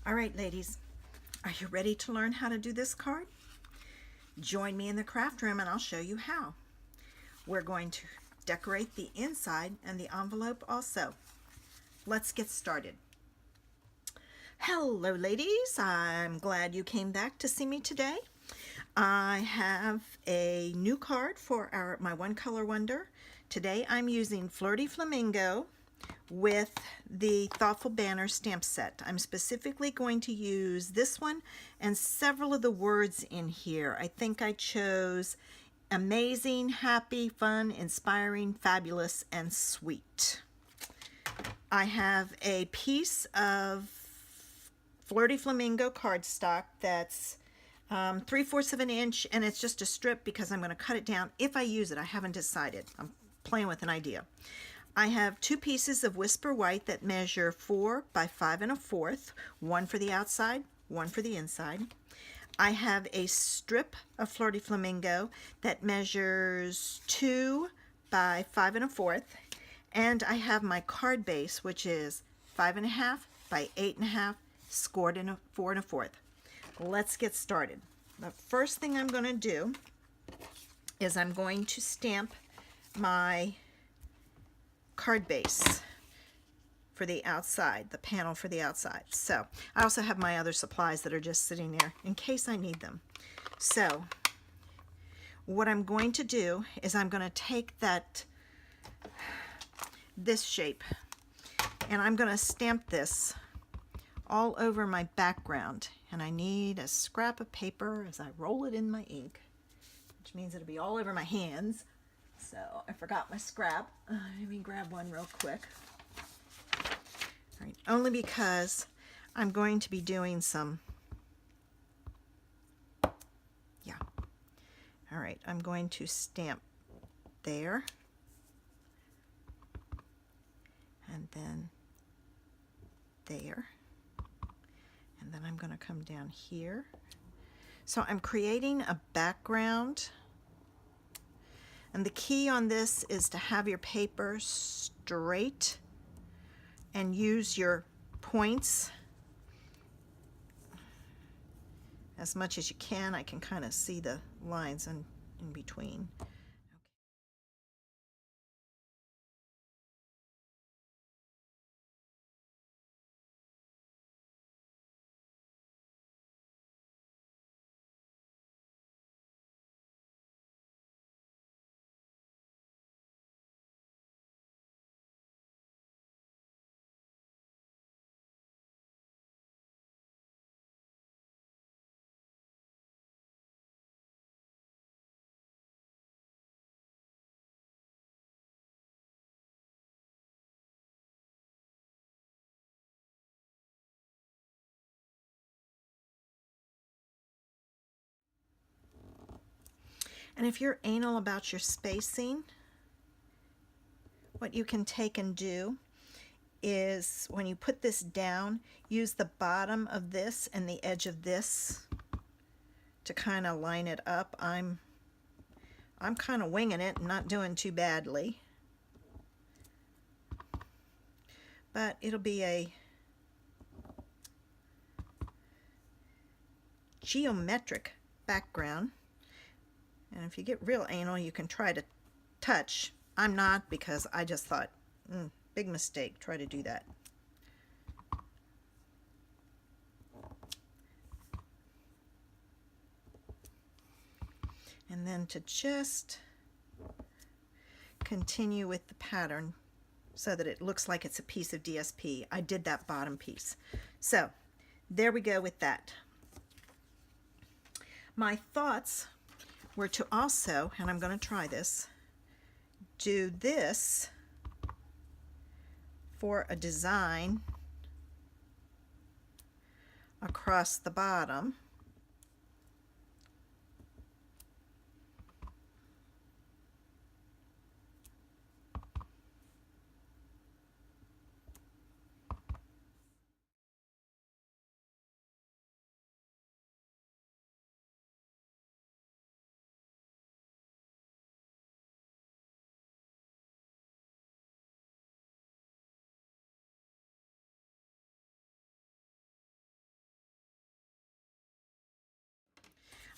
All right, ladies, are you ready to learn how to do this card? Join me in the craft room and I'll show you how. We're going to decorate the inside and the envelope also. Let's get started. Hello, ladies. I'm glad you came back to see me today. I have a new card for my One Color Wonder. Today I'm using Flirty Flamingo with the Thoughtful Banner stamp set. I'm specifically going to use this one and several of the words in here. I think I chose amazing, happy, fun, inspiring, fabulous, and sweet. I have a piece of Flirty Flamingo cardstock that's 3/4 of an inch, and it's just a strip because I'm going to cut it down if I use it. I haven't decided. I'm playing with an idea. I have two pieces of Whisper White that measure 4 by 5 1/4, one for the outside, one for the inside. I have a strip of Flirty Flamingo that measures 2 by 5 1/4, and I have my card base, which is 5 1/2 by 8 1/2, scored in 4 1/4. Let's get started. The first thing I'm going to do is I'm going to stamp my card base for the outside, the panel for the outside. So I also have my other supplies that are just sitting there in case I need them. So what I'm going to do is I'm going to take this shape and I'm going to stamp this all over my background, and I need a scrap of paper as I roll it in my ink, which means it'll be all over my hands. So I forgot my scrap. Let me grab one real quick. All right, only because I'm going to be doing some, all right, I'm going to stamp there, and then there, and then I'm going to come down here. So I'm creating a background. And the key on this is to have your paper straight and use your points as much as you can. I can kind of see the lines in between. And if you're anal about your spacing, what you can take and do is when you put this down, use the bottom of this and the edge of this to kind of line it up. I'm kind of winging it and not doing too badly, but it'll be a geometric background. And if you get real anal, you can try to touch. I'm not, because I just thought, big mistake, try to do that. And then to just continue with the pattern so that it looks like it's a piece of DSP. I did that bottom piece. So there we go with that. My thoughts were to also, and I'm going to try this, do this for a design across the bottom.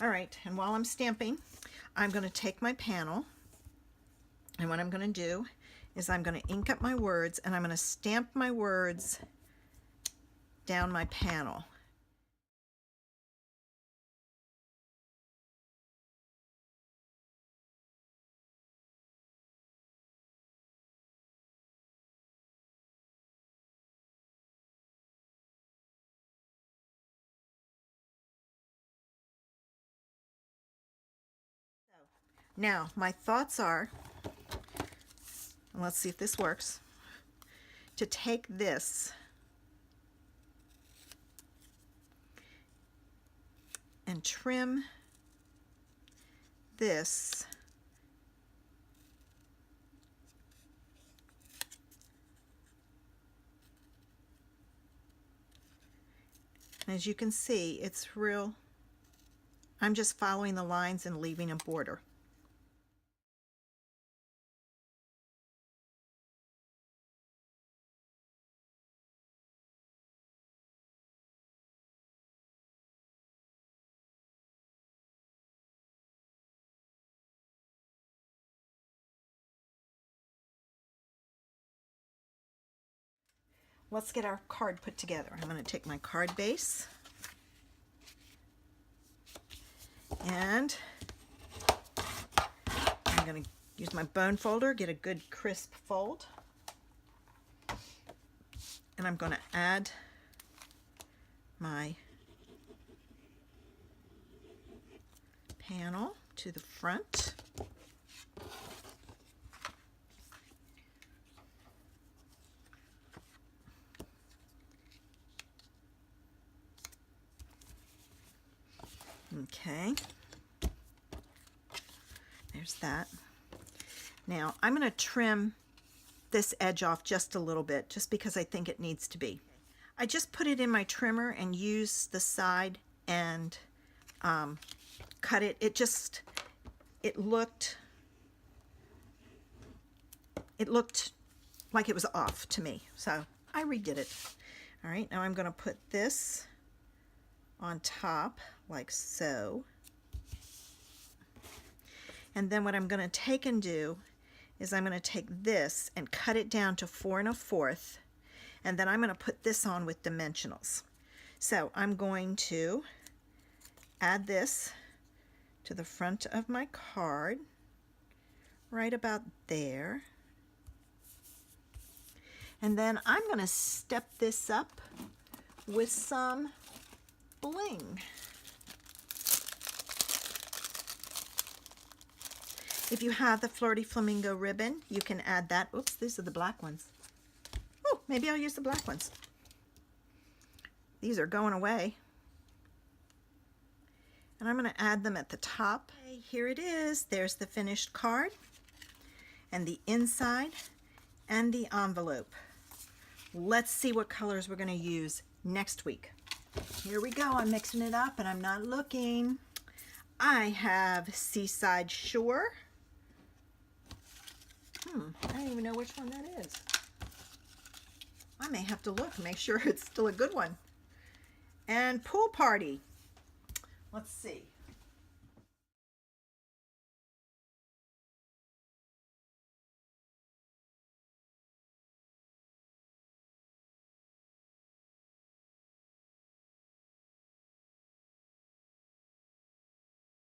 All right, and while I'm stamping, I'm going to take my panel, and what I'm going to do is I'm going to ink up my words, and I'm going to stamp my words down my panel. Now, my thoughts are, and let's see if this works, to take this and trim this as you can see, it's real. I'm just following the lines and leaving a border. Let's get our card put together. I'm going to take my card base and I'm going to use my bone folder, get a good crisp fold, and I'm going to add my panel to the front. Okay, there's that. Now I'm going to trim this edge off just a little bit, just because I think it needs to be. I just put it in my trimmer and used the side and cut it. It looked like it was off to me, so I redid it. All right, now I'm going to put this on top like so, and then what I'm going to take and do is I'm going to take this and cut it down to 4 1/4, and then I'm going to put this on with dimensionals. So I'm going to add this to the front of my card right about there, and then I'm going to step this up with some bling. If you have the Flirty Flamingo ribbon, you can add that. Oops, these are the black ones. Oh, maybe I'll use the black ones. These are going away. And I'm going to add them at the top. Okay, here it is. There's the finished card and the inside and the envelope. Let's see what colors we're going to use next week. Here we go. I'm mixing it up and I'm not looking. I have Seaside Shore. I don't even know which one that is. I may have to look and make sure it's still a good one. And Pool Party. Let's see.